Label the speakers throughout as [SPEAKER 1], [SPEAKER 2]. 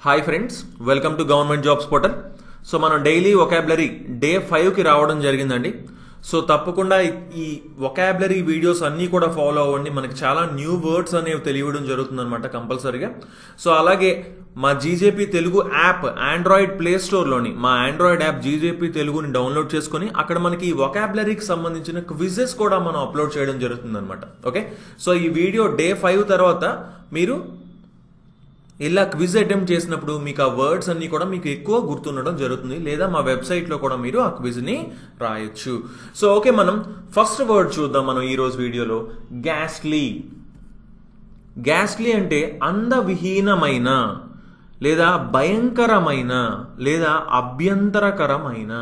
[SPEAKER 1] Hi friends, welcome to government jobs portal. So మనం daily vocabulary day 5కి రావడం జరిగిందండి. సో తప్పకుండా ఈ వొకాబులరీ వీడియోస్ అన్నీ కూడా ఫాలో అవ్వండి. మనకి చాలా న్యూ వర్డ్స్ అనేవి తెలియడం జరుగుతుంది అనమాట కంపల్సరీగా. సో అలాగే మా GJP Telugu app Android play స్టోర్లోని మా ఆండ్రాయిడ్ యాప్ జీజేపీ తెలుగుని డౌన్లోడ్ చేసుకుని అక్కడ మనకి ఈ వొకాబులరీకి సంబంధించిన క్విజెస్ కూడా మనం అప్లోడ్ చేయడం జరుగుతుంది అనమాట. ఓకే, సో ఈ వీడియో డే 5 తర్వాత మీరు ఇలా క్విజ్ అటెంప్ట్ చేసినప్పుడు మీకు ఆ వర్డ్స్ అన్ని కూడా మీకు ఎక్కువ గుర్తుండడం జరుగుతుంది, లేదా మా వెబ్సైట్లో కూడా మీరు ఆ క్విజ్ని రాయొచ్చు. సో ఓకే, మనం ఫస్ట్ వర్డ్ చూద్దాం. మనం ఈరోజు వీడియోలో గ్యాస్లీ. గ్యాస్లీ అంటే అందవిహీనమైన, లేదా భయంకరమైన, లేదా అభ్యంతరకరమైన.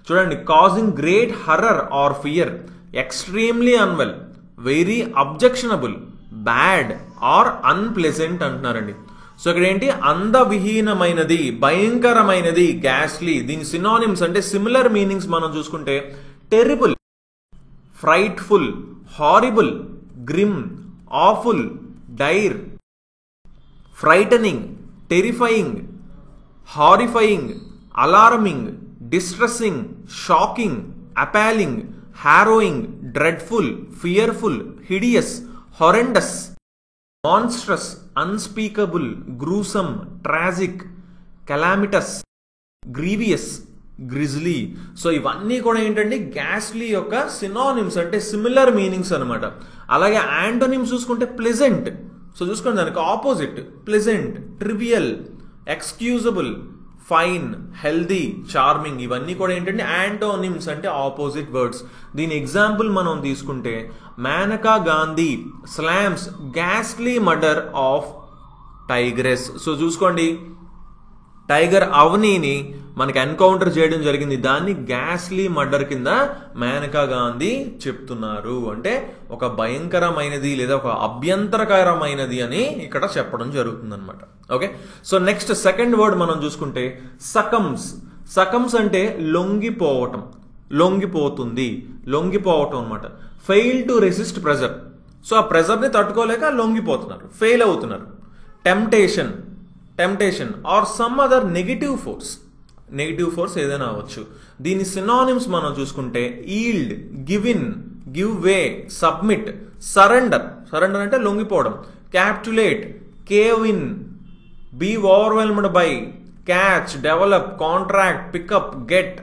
[SPEAKER 1] చూడండి, causing great horror or fear, extremely unwell, very objectionable, bad or unpleasant అంటున్నారండి. సో ఇక్కడ ఏంటి, అందవిహీనమైనది, భయంకరమైనది గ్యాస్లీ. దీని సినానిమ్స్ అంటే సిమిలర్ మీనింగ్స్ మనం చూసుకుంటే terrible, frightful, horrible, grim, awful, dire, frightening, terrifying, horrifying, alarming, distressing, shocking, appalling, harrowing, dreadful, fearful, hideous, horrendous, monstrous, unspeakable, gruesome, tragic, calamitous, grievous, grisly. So ఇవన్నీ కూడా ఏంటంటే గ్యాస్లీ యొక్క సినానిమ్స్ అంటే similar meanings అనమాట. అలాగే antonyms చూసుకుంటే pleasant. So చూసుకోండి, దానికి opposite pleasant, trivial, excusable, fine, healthy, charming. ఇవన్నీ కూడా ఏంటంటే యాంటోనిమ్స్ అంటే ఆపోజిట్ వర్డ్స్. దీని ఎగ్జాంపుల్ మనం తీసుకుంటే మేనకా గాంధీ స్లామ్స్ గ్యాస్లీ మర్డర్ ఆఫ్ టైగ్రెస్. సో చూసుకోండి, టైగర్ అవనీని మనకి ఎన్కౌంటర్ చేయడం జరిగింది, దాన్ని గ్యాస్లీ మర్డర్ కింద మేనకా గాంధీ చెప్తున్నారు. అంటే ఒక భయంకరమైనది లేదా ఒక అభ్యంతరకరమైనది అని ఇక్కడ చెప్పడం జరుగుతుంది అనమాట. Okay, so next second word మనం చూసుకుంటే సకమ్స్. సకమ్స్ అంటే లొంగిపోవటం, లొంగిపోతుంది, లొంగిపోవటం అనమాట. Fail to resist pressure. So ఆ ప్రెజర్ని తట్టుకోలేక లొంగిపోతున్నారు, ఫెయిల్ అవుతున్నారు. Temptation, temptation or some other negative force. Negative force ఏదైనా అవ్వచ్చు. దీని సినానిమ్స్ మనం చూసుకుంటే yield, give in, give way, submit, surrender. Surrender అంటే లొంగిపోవడం. Capitulate, cave in, be overwhelmed by, catch, develop, contract, pick up, get,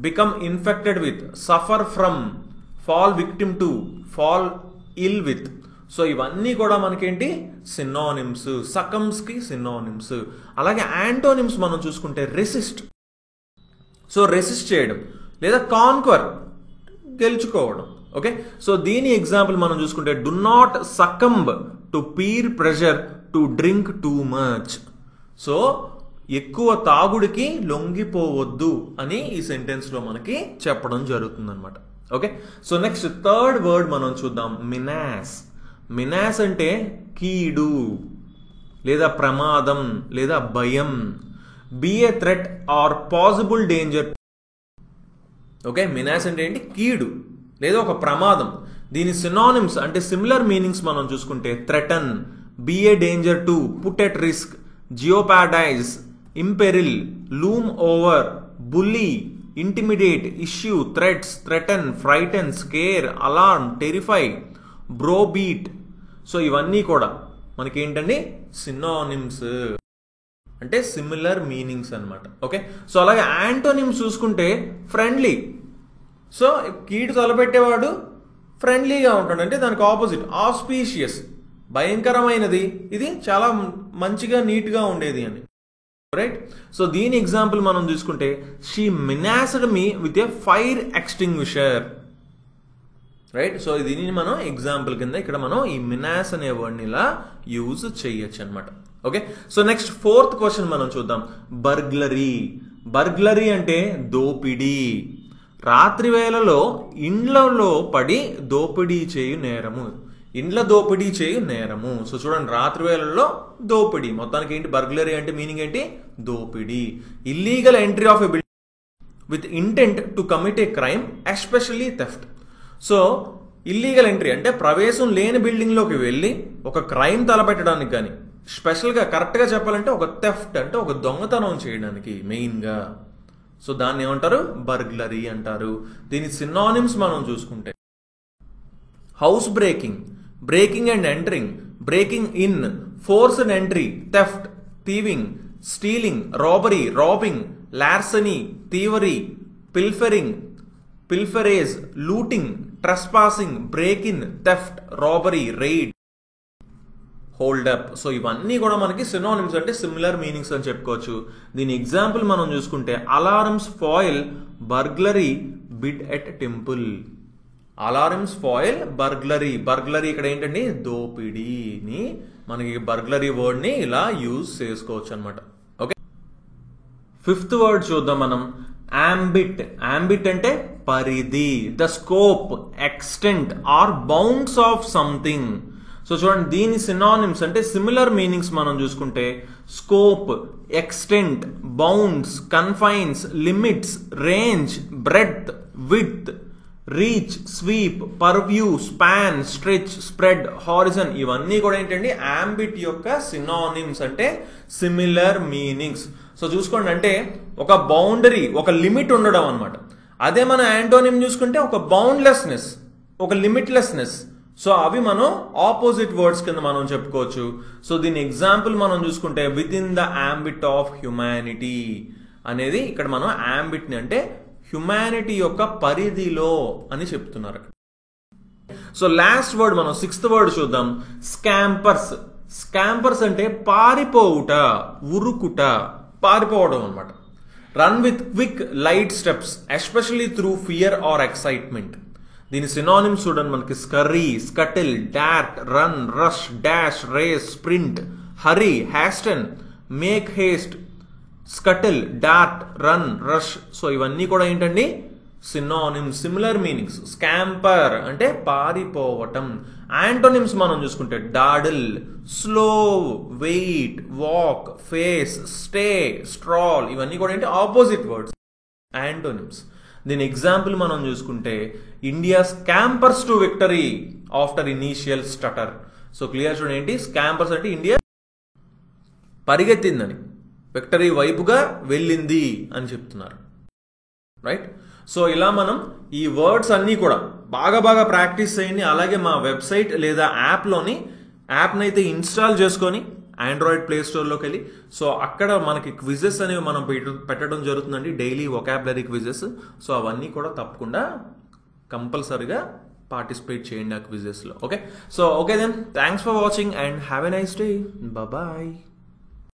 [SPEAKER 1] become infected with, suffer from, fall victim to, fall ill with. So ఇవన్నీ కూడా మనకేంటి synonyms, సకమ్స్ కి synonyms. అలాగే antonyms మనం చూసుకుంటే resist. So resist చేయడం, లేదా కాన్క్వర్, గెలుచుకోవడం. ఓకే, సో దీని ఎగ్జాంపుల్ మనం చూసుకుంటే do not succumb to peer pressure to drink too much. So ఎక్కువ తాగుడికి లొంగిపోవద్దు అని ఈ సెంటెన్స్ లో మనకి చెప్పడం జరుగుతుంది అనమాట. Okay, so next third word మనం చూద్దాం, మినాస్. మినాస్ అంటే కీడు, లేదా ప్రమాదం, లేదా భయం. Be a threat or possible danger. Okay, menace అంటే ఏంటి, కీడు లేదా ఒక ప్రమాదం. దీని సినానిమ్స్ అంటే సిమిలర్ మీనింగ్స్ మనం చూసుకుంటే threaten, be a danger to, put at risk, jeopardise, imperil, loom over, bully, intimidate, issue, threats, threaten, frighten, scare, alarm, terrify, browbeat. So ఇవన్నీ కూడా మనకి ఏంటండి సినానిమ్స్ అంటే సిమిలర్ మీనింగ్స్ అనమాట. ఓకే, సో అలాగే యాంటోనిమ్స్ చూసుకుంటే ఫ్రెండ్లీ. సో కీడు తలపెట్టేవాడు ఫ్రెండ్లీగా ఉంటాడు, అంటే దానికి ఆపోజిట్ ఆస్పీషియస్, భయంకరమైనది, ఇది చాలా మంచిగా నీట్గా ఉండేది అని. రైట్, సో దీని ఎగ్జాంపుల్ మనం చూసుకుంటే she menaced me with a fire extinguisher. Right, so దీనిని మనం ఎగ్జాంపుల్ కింద ఇక్కడ మనం ఈ మినాస్ అనే వర్డ్ని ఇలా యూజ్ చేయొచ్చు అనమాట. Okay, so next fourth question మనం చూద్దాం, బర్గ్లరీ. బర్గ్లరీ అంటే దోపిడీ. రాత్రి వేళలో ఇండ్లలో పడి దోపిడీ చేయు నేరము, ఇండ్ల దోపిడీ చేయు నేరము. సో చూడండి, రాత్రి వేళల్లో దోపిడీ, మొత్తానికి ఏంటి బర్గ్లరీ అంటే మీనింగ్ ఏంటి, దోపిడీ. Illegal entry of a building with intent to commit A crime, especially theft. So illegal entry అంటే ప్రవేశం లేని బిల్డింగ్లోకి వెళ్ళి ఒక క్రైమ్ తలపెట్టడానికి కానీ స్పెషల్గా కరెక్ట్గా చెప్పాలంటే ఒక థెఫ్ట్ అంటే ఒక దొంగతనం చేయడానికి మెయిన్గా. సో దాన్ని ఏమంటారు? బర్గ్లరీ అంటారు. దీని సినానిమ్స్ మనం చూసుకుంటే housebreaking, breaking and entering, breaking in, forced entry, theft, thieving, stealing, robbery, robbing, larceny, thievery, pilfering, pilferage, looting, trespassing, break in, theft, robbery, raid, hold up. So ఇవన్నీ కూడా మనకి synonyms అంటే similar meanings అని చెప్పుకోవచ్చు. దీని example మనం చూసుకుంటే alarms foil burglary bid at temple. Alarms foil burglary. Burglary ఇక్కడ ఏంటండి? దోపిడీని. మనకి బర్గ్లరీ వర్డ్ ని ఇలా యూజ్ చేసుకోవచ్చు అనమాట. ఓకే, ఫిఫ్త్ వర్డ్ చూద్దాం మనం. ambit. ambit అంటే పరిధి, the scope, extent or bounds of something. So చూడండి, దీని సినానిమ్స్ అంటే సిమిలర్ మీనింగ్స్ మనం చూసుకుంటే scope, extent, bounds, confines, limits, range, breadth, width, reach, sweep, purview, span, stretch, spread, horizon. ఇవన్నీ కూడా ఏంటండి? ambit యొక్క సినానిమ్స్ అంటే సిమిలర్ మీనింగ్స్. సో చూసుకోండి, అంటే ఒక బౌండరీ, ఒక లిమిట్ ఉండడం అనమాట. అదే మన యాంటోనిమ్ చూసుకుంటే ఒక బౌండ్లెస్నెస్, ఒక లిమిట్లెస్నెస్. సో అవి మనం ఆపోజిట్ వర్డ్స్ కింద మనం చెప్పుకోవచ్చు. సో దీని ఎగ్జాంపుల్ మనం చూసుకుంటే with in the ambit of humanity అనేది ఇక్కడ మనం ambit ని అంటే హ్యుమానిటీ యొక్క పరిధిలో అని చెప్తున్నారు. సో లాస్ట్ వర్డ్ మనం సిక్స్త్ వర్డ్ చూద్దాం. స్కాంపర్స్. స్కాంపర్స్ అంటే పారిపోవుట, ఉరుకుట, పారిపోవడం అనమాట. Run with quick light steps especially through fear or excitement. దీని సినానిమ్స్ చూడండి మనకి scurry, scuttle, dart, run, rush, dash, race, sprint, hurry, hasten, make haste, scuttle, dart, run, rush. So ఇవన్నీ కూడా ఏంటండి? Synonyms, similar meanings. స్కాంపర్ అంటే పారిపోవటం. Antonyms మనం చూసుకుంటే dawdle, slow, wait, walk, face, stay, stroll. ఇవన్నీ కూడా ఏంటి? Opposite words, antonyms. దీని ఎగ్జాంపుల్ మనం చూసుకుంటే India scampers to victory after initial stutter. So clear చూడండి, ఏంటి? స్కాంపర్స్ అంటే ఇండియా పరిగెత్తిందని, విక్టరీ వైపుగా వెళ్ళింది అని చెప్తున్నారు. రైట్? సో ఇలా మనం ఈ వర్డ్స్ అన్నీ కూడా బాగా ప్రాక్టీస్ చేయండి. అలాగే మా వెబ్సైట్ లేదా యాప్ని అయితే ఇన్స్టాల్ చేసుకొని ఆండ్రాయిడ్ ప్లే స్టోర్లోకి వెళ్ళి, సో అక్కడ మనకి క్విజెస్ అనేవి మనం పెట్టడం జరుగుతుందండి, డైలీ వొకాబులరీ క్విజెస్. సో అవన్నీ కూడా తప్పకుండా కంపల్సరీగా పార్టిసిపేట్ చేయండి ఆ క్విజెస్లో. Okay, so okay then, thanks for watching and have a nice day. Bye.